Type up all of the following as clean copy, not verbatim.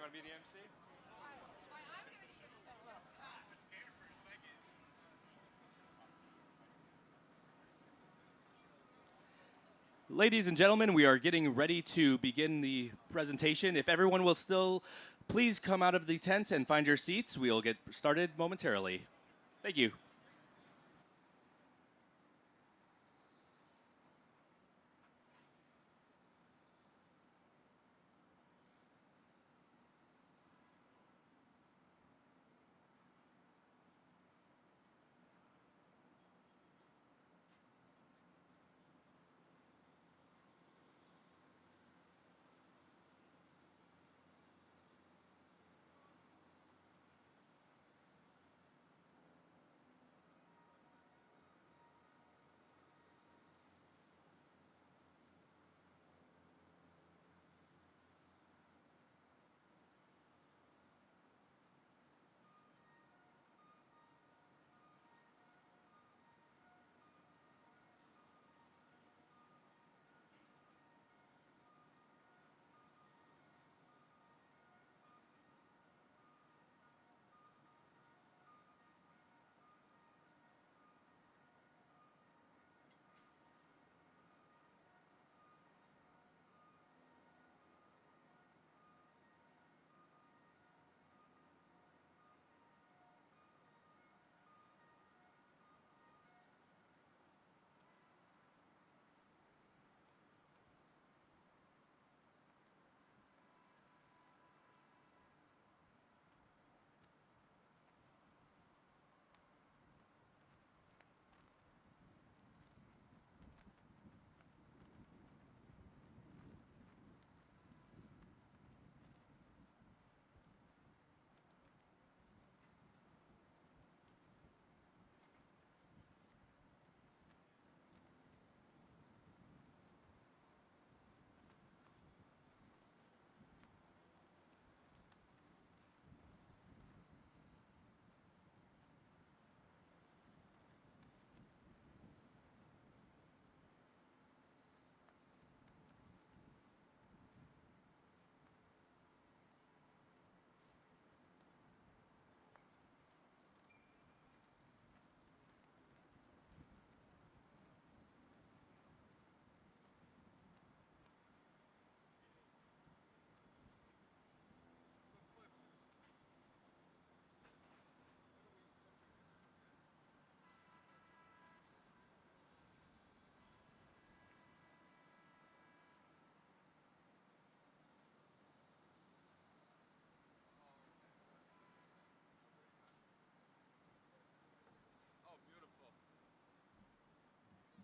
to be the MC? Ladies and gentlemen, we are getting ready to begin the presentation. If everyone will still please come out of the tent and find your seats, we'll get started momentarily. Thank you.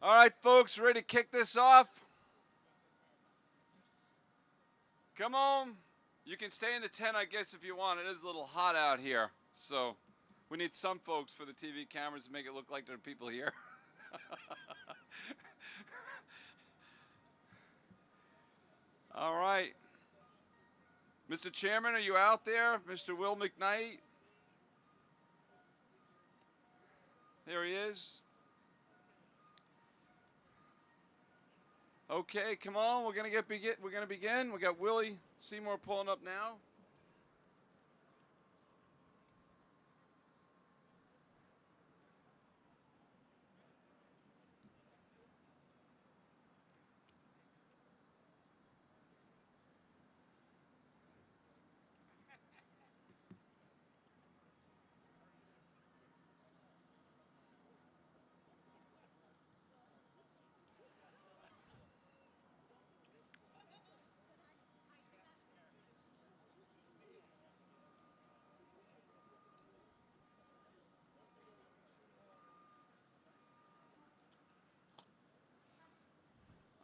All right, folks, ready to kick this off? Come on. You can stay in the tent, I guess, if you want. It is a little hot out here. So we need some folks for the TV cameras to make it look like there are people here. All right. Mr. Chairman, are you out there? Mr. Will McKnight? There he is. Okay, come on. We're gonna begin. We got Willie Seymour pulling up now.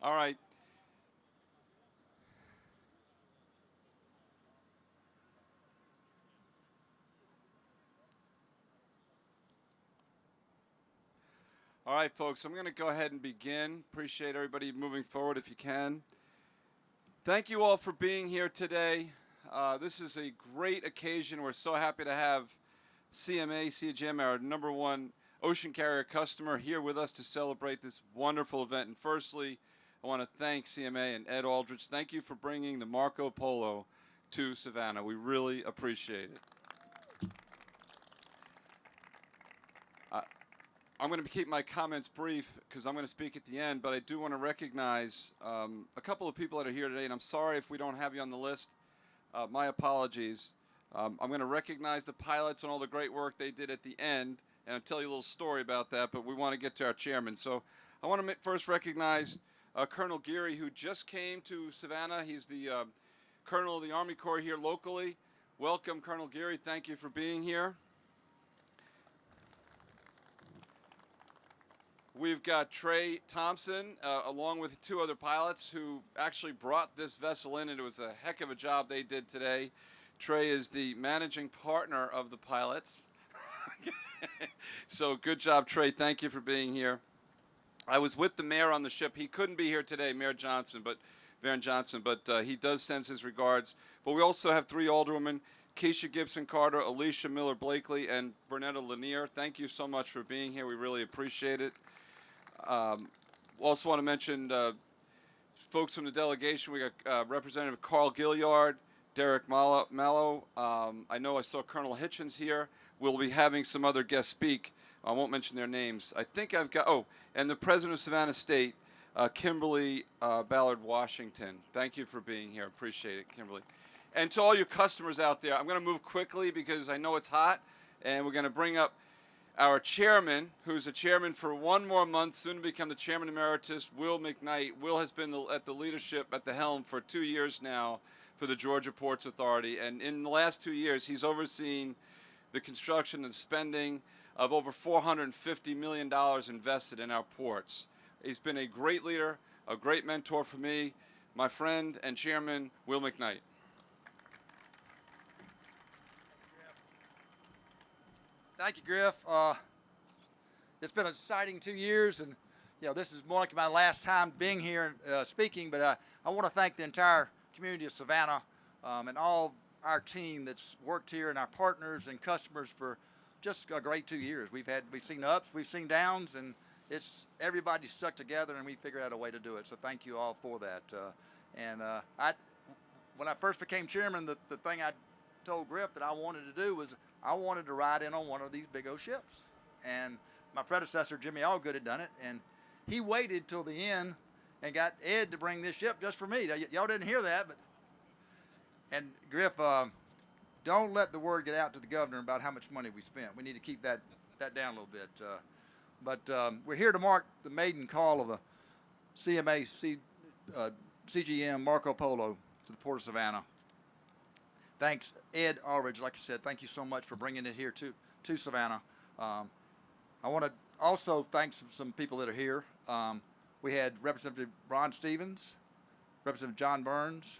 All right. All right, folks, I'm going to go ahead and begin. Appreciate everybody moving forward if you can. Thank you all for being here today. This is a great occasion. We're so happy to have CMA CGM, our #1 ocean carrier customer, here with us to celebrate this wonderful event. And firstly, I want to thank CMA and Ed Aldrich. Thank you for bringing the Marco Polo to Savannah. We really appreciate it. I'm going to keep my comments brief because I'm going to speak at the end, but I do want to recognize a couple of people that are here today, and I'm sorry if we don't have you on the list. My apologies. I'm going to recognize the pilots and all the great work they did at the end, and I'll tell you a little story about that, but we want to get to our chairman. So I want to first recognize Colonel Geary, who just came to Savannah. He's the Colonel of the Army Corps here locally. Welcome, Colonel Geary. Thank you for being here. We've got Trey Thompson, along with 2 other pilots who actually brought this vessel in, and it was a heck of a job they did today. Trey is the managing partner of the pilots. So good job, Trey. Thank you for being here. I was with the mayor on the ship. He couldn't be here today, Mayor Johnson, but he does send his regards. But we also have 3 alderwomen, Keisha Gibson Carter, Alicia Miller Blakely, and Bernetta Lanier. Thank you so much for being here. We really appreciate it. Also want to mention folks from the delegation. We got Representative Carl Gilliard, Derek Mallow. I know I saw Colonel Hitchens here. We'll be having some other guests speak. I won't mention their names. I think I've got, and the President of Savannah State, Kimberly Ballard Washington. Thank you for being here. Appreciate it, Kimberly. And to all you customers out there, I'm going to move quickly because I know it's hot, and we're going to bring up our chairman, who's a chairman for 1 more month, soon to become the chairman emeritus, Will McKnight. Will has been at the leadership, at the helm for 2 years now for the Georgia Ports Authority. And in the last 2 years, he's overseen the construction and spending of over $450 million invested in our ports. He's been a great leader, a great mentor for me, my friend and chairman, Will McKnight. Thank you, Griff. It's been an exciting 2 years, and this is more like my last time being here speaking. But I want to thank the entire community of Savannah and all our team that's worked here, and our partners and customers for just a great 2 years. We've seen ups, we've seen downs, and everybody stuck together, and we figured out a way to do it. So thank you all for that. When I first became chairman, the thing I told Griff that I wanted to do was I wanted to ride in on one of these big old ships. And my predecessor, Jimmy Allgood, had done it, and he waited till the end and got Ed to bring this ship just for me. Now, y'all didn't hear that, and Griff, don't let the word get out to the governor about how much money we spent. We need to keep that down a little bit. We're here to mark the maiden call of the CMA CGM Marco Polo to the Port of Savannah. Thanks, Ed Aldridge. Like I said, thank you so much for bringing it here to Savannah. I want to also thank some people that are here. We had Representative Ron Stevens, Representative John Burns,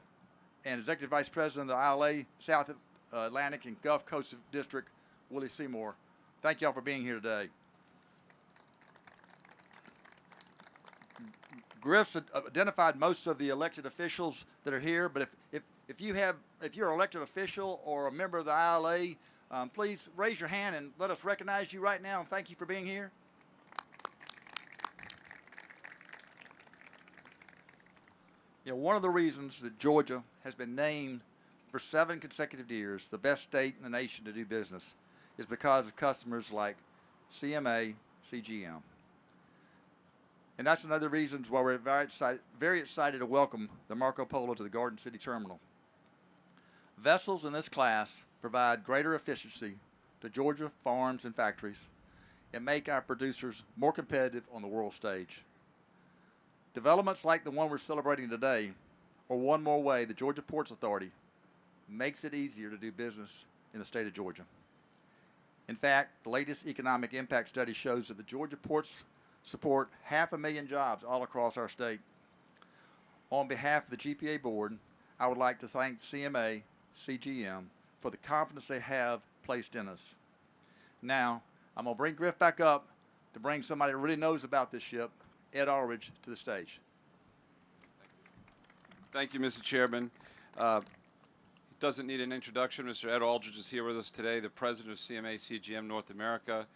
and Executive Vice President of the ILA South Atlantic and Gulf Coast District, Willie Seymour. Thank y'all for being here today. Griff's identified most of the elected officials that are here, but if you're an elected official or a member of the ILA, please raise your hand and let us recognize you right now, and thank you for being here. One of the reasons that Georgia has been named for 7 consecutive years the best state in the nation to do business is because of customers like CMA CGM. And that's another reason why we're very excited to welcome the Marco Polo to the Garden City Terminal. Vessels in this class provide greater efficiency to Georgia farms and factories and make our producers more competitive on the world stage. Developments like the one we're celebrating today are one more way the Georgia Ports Authority makes it easier to do business in the state of Georgia. In fact, the latest economic impact study shows that the Georgia ports support 500,000 jobs all across our state. On behalf of the GPA board, I would like to thank CMA CGM for the confidence they have placed in us. Now, I'm going to bring Griff back up to bring somebody that really knows about this ship, Ed Aldridge, to the stage. Thank you, Mr. Chairman. He doesn't need an introduction. Mr. Ed Aldridge is here with us today, the president of CMA CGM North America.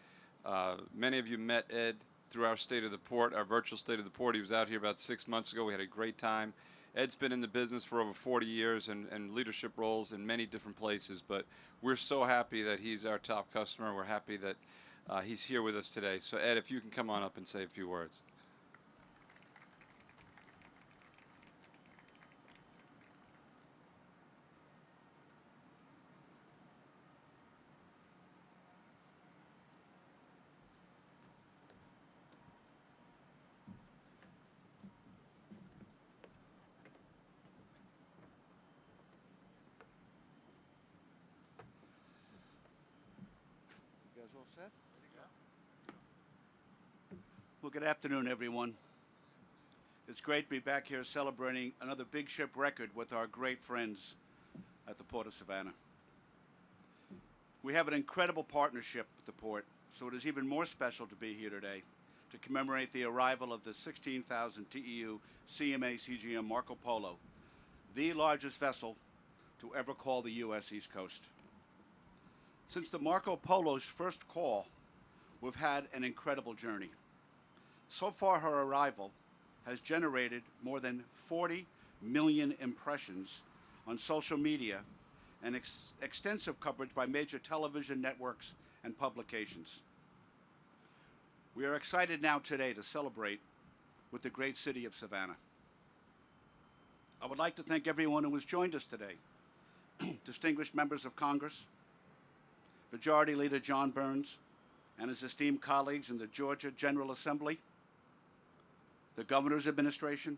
Many of you met Ed through our State of the Port, our virtual State of the Port. He was out here about 6 months ago. We had a great time. Ed's been in the business for over 40 years and leadership roles in many different places, but we're so happy that he's our top customer. We're happy that he's here with us today. So Ed, if you can come on up and say a few words. You guys all set? Well, good afternoon, everyone. It's great to be back here celebrating another big ship record with our great friends at the Port of Savannah. We have an incredible partnership with the port, so it is even more special to be here today to commemorate the arrival of the 16,000 TEU CMA CGM Marco Polo, the largest vessel to ever call the U.S. East Coast. Since the Marco Polo's first call, we've had an incredible journey. So far, her arrival has generated more than 40 million impressions on social media and extensive coverage by major television networks and publications. We are excited now today to celebrate with the great city of Savannah. I would like to thank everyone who has joined us today. Distinguished members of Congress, Majority Leader John Burns and his esteemed colleagues in the Georgia General Assembly, the Governor's Administration,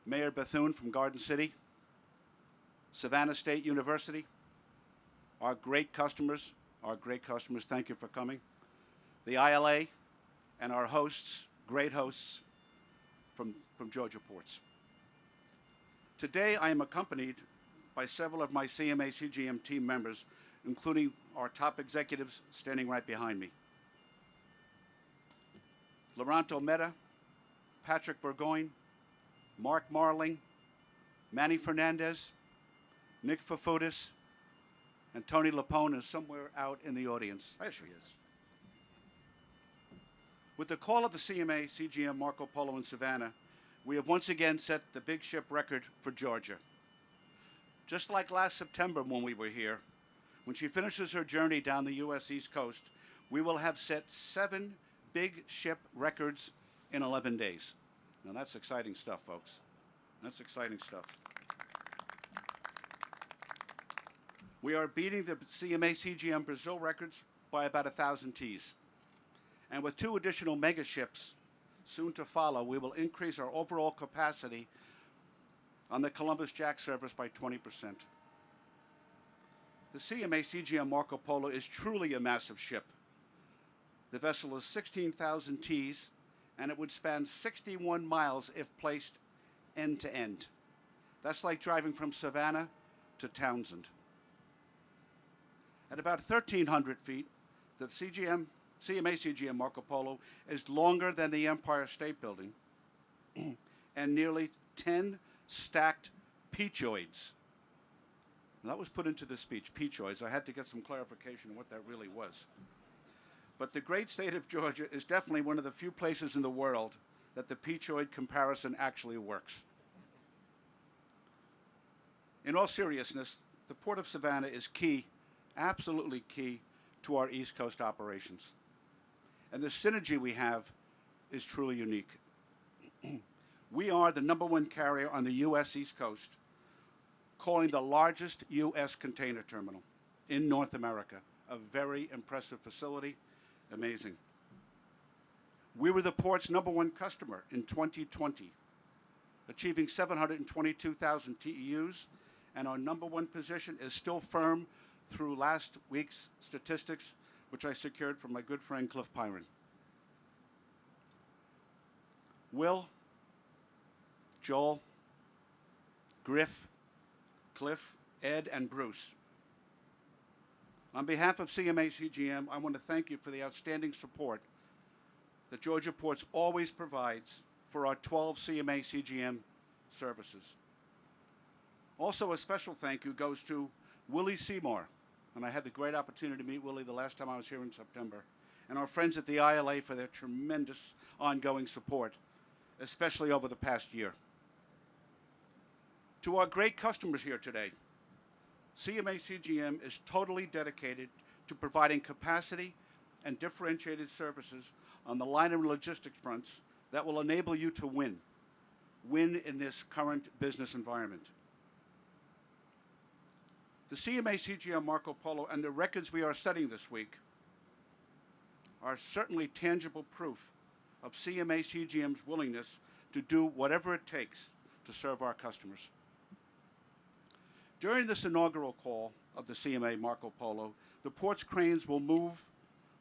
Mayor Bethune from Garden City, Savannah State University, our great customers, thank you for coming, the ILA, and our hosts, great hosts from Georgia ports. Today I am accompanied by several of my CMA CGM team members, including our top executives standing right behind me. Loranto Meta, Patrick Burgoyne, Mark Marling, Manny Fernandez, Nick Fafudis, and Tony Lapone is somewhere out in the audience. There she is. With the call of the CMA CGM Marco Polo in Savannah, we have once again set the big ship record for Georgia. Just like last September when we were here, when she finishes her journey down the U.S. East Coast, we will have set 7 big ship records in 11 days. Now that's exciting stuff, folks. That's exciting stuff. We are beating the CMA CGM Brazil records by about 1,000 Ts. And with 2 additional mega ships soon to follow, we will increase our overall capacity on the Columbus Jack service by 20%. The CMA CGM Marco Polo is truly a massive ship. The vessel is 16,000 Ts, and it would span 61 miles if placed end to end. That's like driving from Savannah to Townsend. At about 1,300 feet, the CMA CGM Marco Polo is longer than the Empire State Building and nearly 10 stacked peachoids. And that was put into the speech, peachoids. I had to get some clarification on what that really was. But the great state of Georgia is definitely one of the few places in the world that the peachoid comparison actually works. In all seriousness, the Port of Savannah is key, absolutely key, to our East Coast operations. And the synergy we have is truly unique. We are the #1 carrier on the U.S. East Coast, calling the largest U.S. container terminal in North America. A very impressive facility, amazing. We were the port's #1 customer in 2020, achieving 722,000 TEUs, and our #1 position is still firm through last week's statistics, which I secured from my good friend Cliff Pyron. Will, Joel, Griff, Cliff, Ed, and Bruce. On behalf of CMA CGM, I want to thank you for the outstanding support that Georgia Ports always provides for our 12 CMA CGM services. Also, a special thank you goes to Willie Seymour, and I had the great opportunity to meet Willie the last time I was here in September, and our friends at the ILA for their tremendous ongoing support, especially over the past year. To our great customers here today, CMA CGM is totally dedicated to providing capacity and differentiated services on the line and logistics fronts that will enable you to win in this current business environment. The CMA CGM Marco Polo and the records we are setting this week are certainly tangible proof of CMA CGM's willingness to do whatever it takes to serve our customers. During this inaugural call of the CMA Marco Polo, the port's cranes will move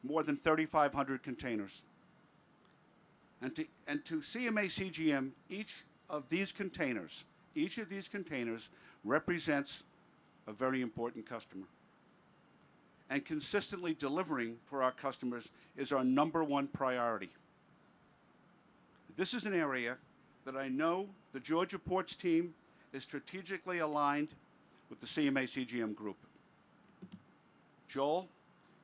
more than 3,500 containers. And to CMA CGM, each of these containers represents a very important customer. And consistently delivering for our customers is our #1 priority. This is an area that I know the Georgia Ports team is strategically aligned with the CMA CGM group. Joel,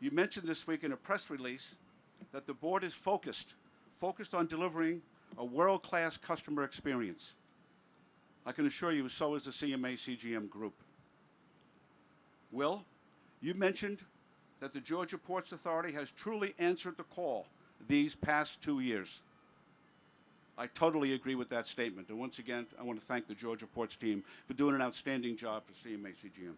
you mentioned this week in a press release that the board is focused on delivering a world-class customer experience. I can assure you so is the CMA CGM group. Will, you mentioned that the Georgia Ports Authority has truly answered the call these past 2 years. I totally agree with that statement. And once again, I want to thank the Georgia Ports team for doing an outstanding job for CMA CGM.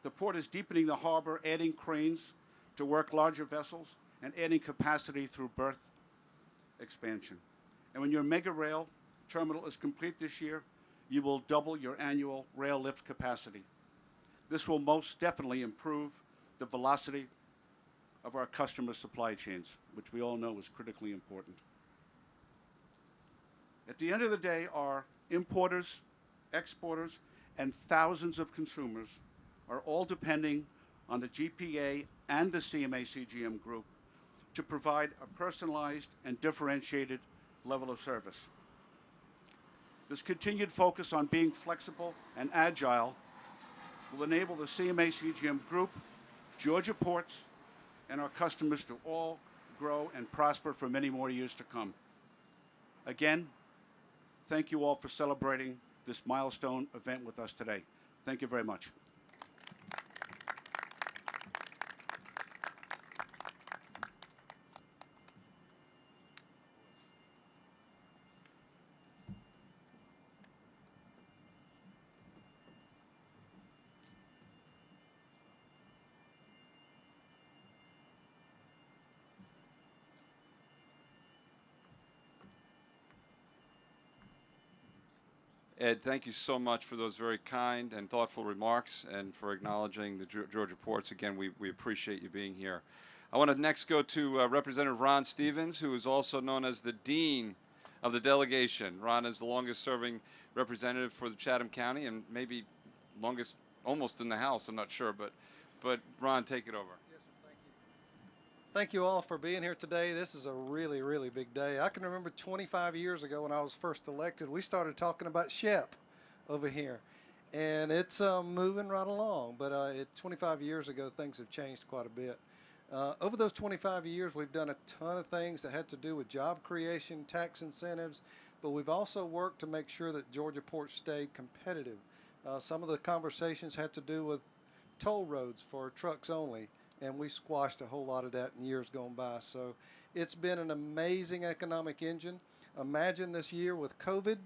The port is deepening the harbor, adding cranes to work larger vessels, and adding capacity through berth expansion. And when your mega rail terminal is complete this year, you will double your annual rail lift capacity. This will most definitely improve the velocity of our customer supply chains, which we all know is critically important. At the end of the day, our importers, exporters, and thousands of consumers are all depending on the GPA and the CMA CGM group to provide a personalized and differentiated level of service. This continued focus on being flexible and agile will enable the CMA CGM group, Georgia Ports, and our customers to all grow and prosper for many more years to come. Again, thank you all for celebrating this milestone event with us today. Thank you very much. Ed, thank you so much for those very kind and thoughtful remarks and for acknowledging the Georgia Ports. Again, we appreciate you being here. I want to next go to Representative Ron Stevens, who is also known as the Dean of the delegation. Ron is the longest serving representative for the Chatham County and maybe longest almost in the House, I'm not sure, but Ron, take it over. Yes, sir, thank you. Thank you all for being here today. This is a really, really big day. I can remember 25 years ago when I was first elected, we started talking about SHEP over here. And it's moving right along. But 25 years ago, things have changed quite a bit. Over those 25 years, we've done a ton of things that had to do with job creation, tax incentives, but we've also worked to make sure that Georgia Ports stayed competitive. Some of the conversations had to do with toll roads for trucks only, and we squashed a whole lot of that in years gone by. So it's been an amazing economic engine. Imagine this year with COVID,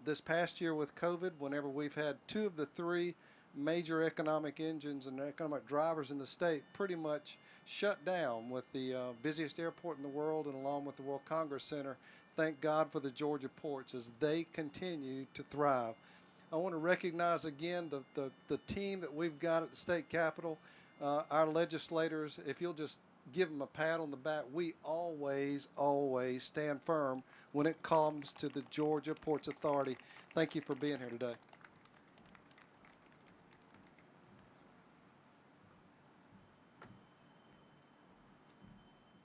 this past year with COVID, whenever we've had 2 of the 3 major economic engines and economic drivers in the state pretty much shut down, with the busiest airport in the world and along with the World Congress Center. Thank God for the Georgia Ports as they continue to thrive. I want to recognize again the team that we've got at the state capitol, our legislators. If you'll just give them a pat on the back, we always stand firm when it comes to the Georgia Ports Authority. Thank you for being here today.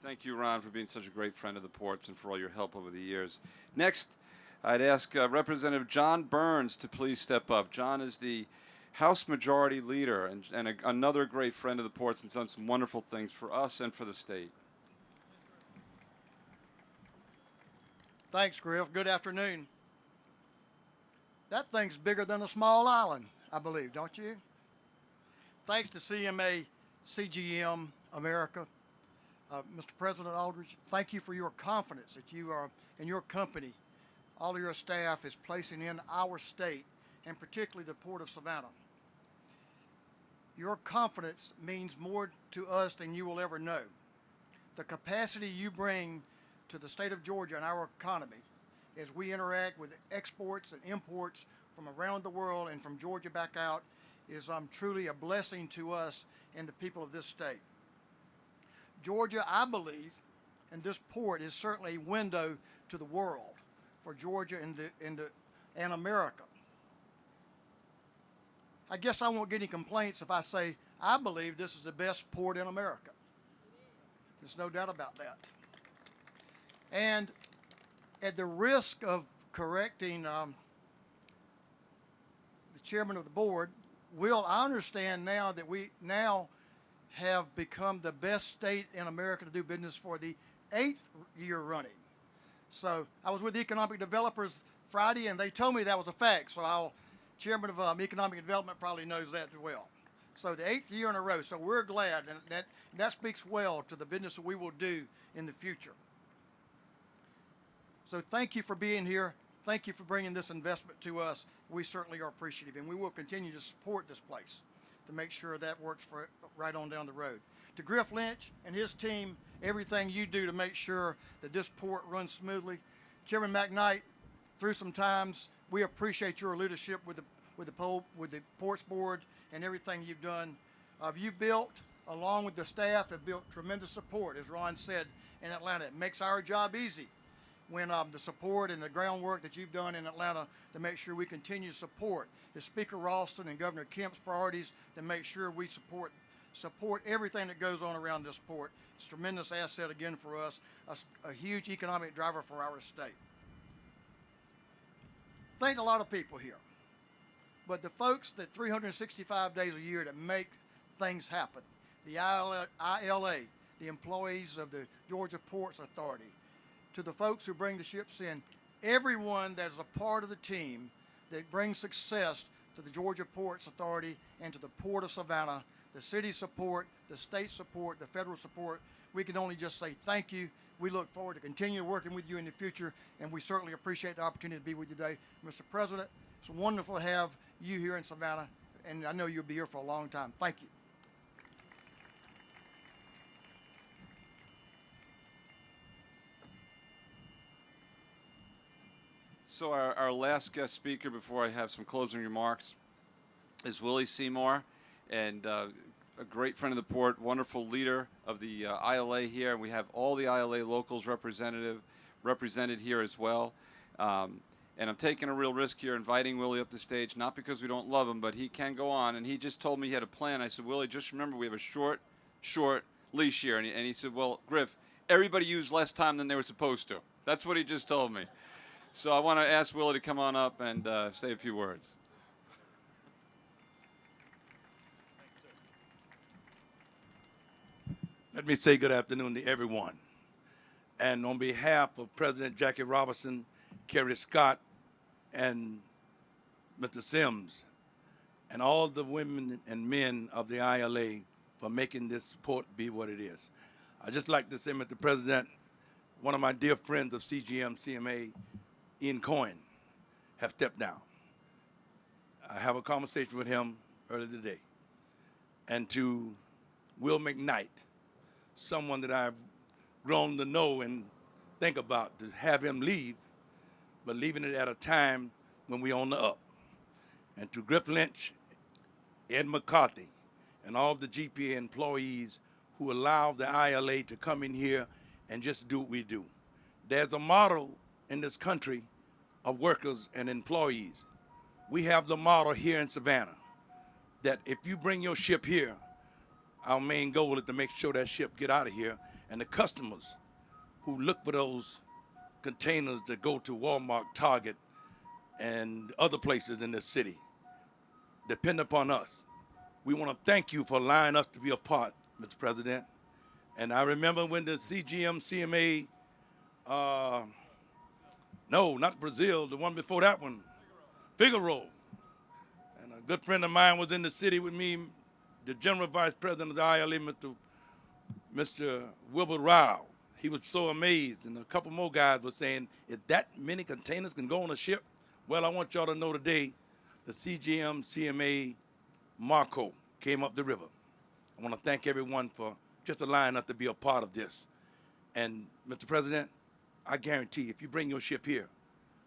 Thank you, Ron, for being such a great friend of the ports and for all your help over the years. Next, I'd ask Representative John Burns to please step up. John is the House Majority Leader and another great friend of the ports and done some wonderful things for us and for the state. Thanks, Griff. Good afternoon. That thing's bigger than a small island, I believe, don't you? Thanks to CMA CGM America. Mr. President Aldridge, thank you for your confidence that you are in your company. All of your staff is placing in our state, and particularly the Port of Savannah. Your confidence means more to us than you will ever know. The capacity you bring to the state of Georgia and our economy as we interact with exports and imports from around the world and from Georgia back out is truly a blessing to us and the people of this state. Georgia, I believe, and this port is certainly a window to the world for Georgia and America. I guess I won't get any complaints if I say I believe this is the best port in America. There's no doubt about that. And at the risk of correcting the chairman of the board, Will, I understand now that we now have become the best state in America to do business for the 8th year running. So I was with economic developers Friday, and they told me that was a fact. So chairman of economic development probably knows that as well. So the 8th year in a row. So we're glad, and that speaks well to the business that we will do in the future. So thank you for being here. Thank you for bringing this investment to us. We certainly are appreciative, and we will continue to support this place to make sure that works for right on down the road. To Griff Lynch and his team, everything you do to make sure that this port runs smoothly. Chairman McKnight, through some times, we appreciate your leadership with the Ports Board and everything you've done. You built, along with the staff, have built tremendous support, as Ron said, in Atlanta. It makes our job easy when the support and the groundwork that you've done in Atlanta to make sure we continue to support is Speaker Ralston and Governor Kemp's priorities to make sure we support everything that goes on around this port. It's a tremendous asset again for us, a huge economic driver for our state. Thank a lot of people here, but the folks that 365 days a year that make things happen, the ILA, the employees of the Georgia Ports Authority, to the folks who bring the ships in, everyone that is a part of the team that brings success to the Georgia Ports Authority and to the Port of Savannah, the city support, the state support, the federal support, we can only just say thank you. We look forward to continue working with you in the future, and we certainly appreciate the opportunity to be with you today. Mr. President, it's wonderful to have you here in Savannah, and I know you'll be here for a long time. Thank you. So our last guest speaker before I have some closing remarks is Willie Seymour, and a great friend of the port, wonderful leader of the ILA here. And we have all the ILA locals represented here as well. And I'm taking a real risk here inviting Willie up the stage, not because we don't love him, but he can go on. And he just told me he had a plan. I said, Willie, just remember we have a short leash here. And he said, well, Griff, everybody used less time than they were supposed to. That's what he just told me. So I want to ask Willie to come on up and say a few words. Let me say good afternoon to everyone. And on behalf of President Jackie Robinson, Kerry Scott, and Mr. Sims, and all the women and men of the ILA for making this port be what it is. I'd just like to say, Mr. President, one of my dear friends of CGM, CMA, Ian Coyne, have stepped down. I have a conversation with him earlier today. And to Will McKnight, someone that I've grown to know and think about, to have him leave, but leaving it at a time when we're on the up. And to Griff Lynch, Ed McCarthy, and all of the GPA employees who allow the ILA to come in here and just do what we do. There's a model in this country of workers and employees. We have the model here in Savannah that if you bring your ship here, our main goal is to make sure that ship get out of here, and the customers who look for those containers that go to Walmart, Target, and other places in this city depend upon us. We want to thank you for allowing us to be a part, Mr. President. And I remember when the CGM, CMA, no, not Brazil, the one before that one, Figaro. And a good friend of mine was in the city with me, the General Vice President of the ILA, Mr. Wilbur Rao. He was so amazed, and a couple more guys were saying, if that many containers can go on a ship, well, I want y'all to know today, the CMA Marco came up the river. I want to thank everyone for just allowing us to be a part of this. And, Mr. President, I guarantee if you bring your ship here,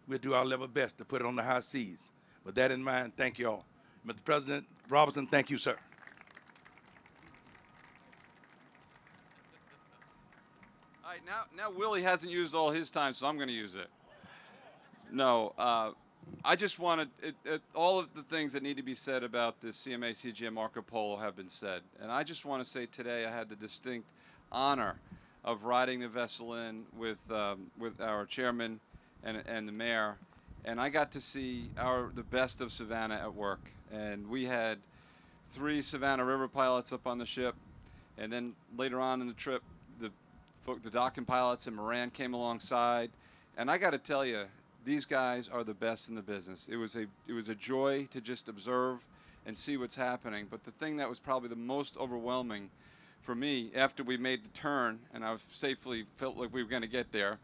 we'll do our level best to put it on the high seas. With that in mind, thank you all. Mr. President Robinson, thank you, sir. All right, now Willie hasn't used all his time, so I'm going to use it. No, I just wanted all of the things that need to be said about the CMA CGM Marco Polo have been said, and I just want to say today I had the distinct honor of riding the vessel in with our chairman and the mayor, and I got to see the best of Savannah at work. And we had 3 Savannah River pilots up on the ship, and then later on in the trip, the docking pilots and Moran came alongside, and I got to tell you, these guys are the best in the business. It was a joy to just observe and see what's happening. But the thing that was probably the most overwhelming for me after we made the turn and I safely felt like we were going to get there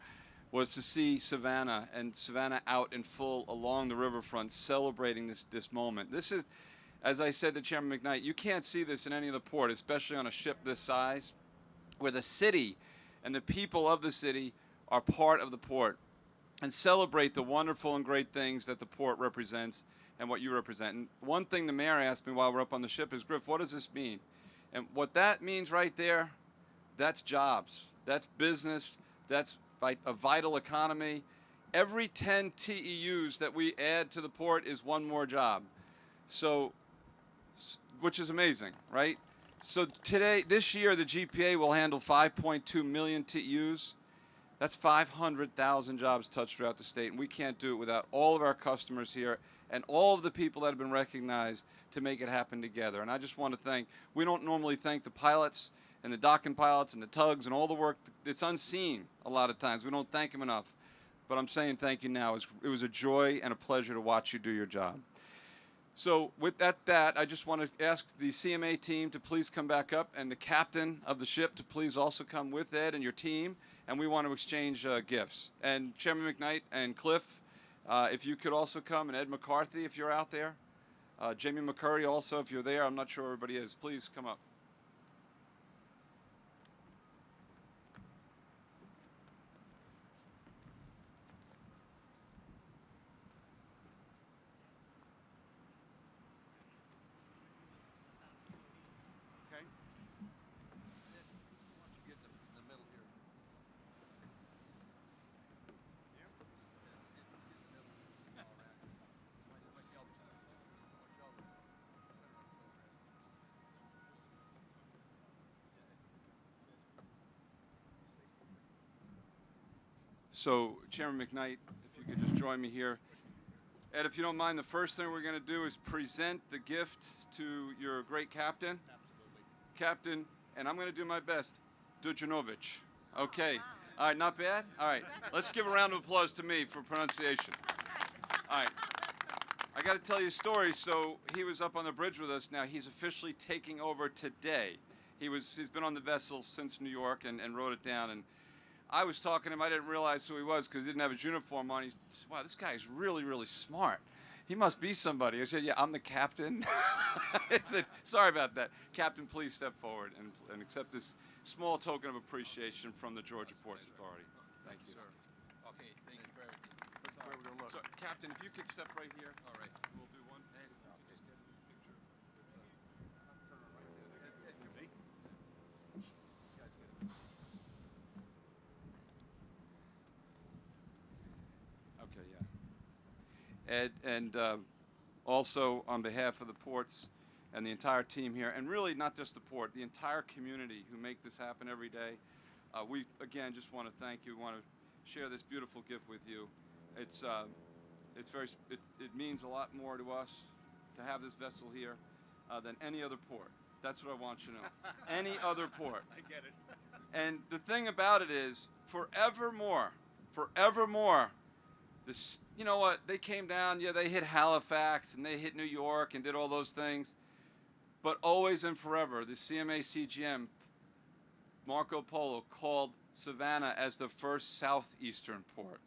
was to see Savannah out in full along the riverfront celebrating this moment. This is, as I said to Chairman McKnight, you can't see this in any other port, especially on a ship this size, where the city and the people of the city are part of the port and celebrate the wonderful and great things that the port represents and what you represent. And one thing the mayor asked me while we're up on the ship is, Griff, what does this mean? And what that means right there, that's jobs, that's business, that's a vital economy. Every 10 TEUs that we add to the port is one more job. So, which is amazing, right? So this year, the GPA will handle 5.2 million TEUs. That's 500,000 jobs touched throughout the state, and we can't do it without all of our customers here and all of the people that have been recognized to make it happen together. And I just want to we don't normally thank the pilots and the docking pilots and the tugs and all the work that's unseen a lot of times. We don't thank them enough. But I'm saying thank you now. It was a joy and a pleasure to watch you do your job. So with that, I just want to ask the CMA team to please come back up and the captain of the ship to please also come with Ed and your team, and we want to exchange gifts. And Chairman McKnight and Cliff, if you could also come, and Ed McCarthy if you're out there. Jamie McCurry also if you're there. I'm not sure everybody is. Please come up. So, Chairman McKnight, if you could just join me here. Ed, if you don't mind, the first thing we're going to do is present the gift to your great captain. Absolutely. Captain, and I'm going to do my best, Dujanovic. Okay. Wow. All right, not bad? All right. Let's give a round of applause to me for pronunciation. All right. I got to tell you a story. So he was up on the bridge with us. Now he's officially taking over today. He's been on the vessel since New York and wrote it down. And I was talking to him. I didn't realize who he was because he didn't have his uniform on. He said, wow, this guy is really, really smart. He must be somebody. I said, yeah, I'm the captain. I said, sorry about that. Captain, please step forward and accept this small token of appreciation from the Georgia Ports Authority. Thank you. Sir. Okay, thank you very much. Where we're gonna look. So, Captain, if you could step right here. All right. We'll do one. And if you could just get this picture. Turn it right there. Ed, come me. These guys get it. Okay, yeah. Ed, and also on behalf of the ports and the entire team here, and really not just the port, the entire community who make this happen every day, we again just want to thank you. We want to share this beautiful gift with you. It means a lot more to us to have this vessel here than any other port. That's what I want you to know. Any other port. I get it. And the thing about it is, forevermore, this, you know what? They came down. Yeah, they hit Halifax and they hit New York and did all those things. But always and forever, the CMA CGM Marco Polo called Savannah as the first southeastern port.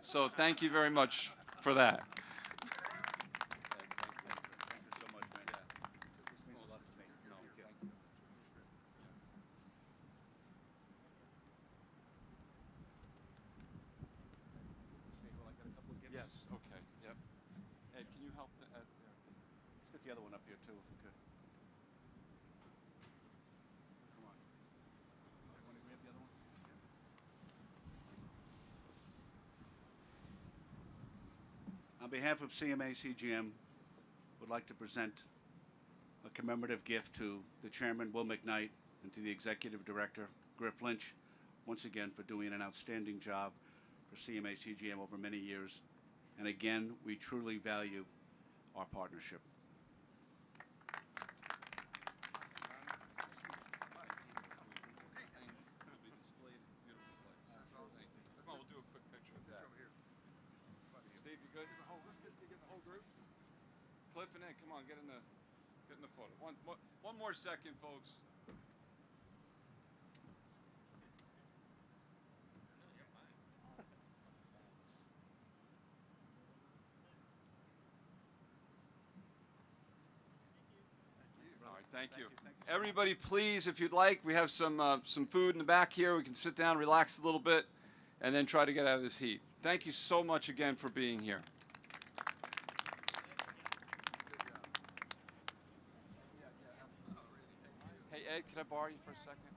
So thank you very much for that. Thank you so much, man. This means a lot to me. No, thank you. Yes, okay, yep. Ed, can you help Let's get the other one up here too, if we could. Come on. Want to grab the other one? On behalf of CMA CGM, would like to present a commemorative gift to the chairman, Will McKnight, and to the executive director, Griff Lynch, once again for doing an outstanding job for CMA CGM over many years. And again, we truly value our partnership. We'll do a quick picture of that. Steve, you good? Let's get the whole group. Cliff and Ed, come on, get in the photo. One more second, folks. All right, thank you. Everybody, please, if you'd like, we have some food in the back here. We can sit down, relax a little bit, and then try to get out of this heat. Thank you so much again for being here. Hey, Ed, can I borrow you for a second?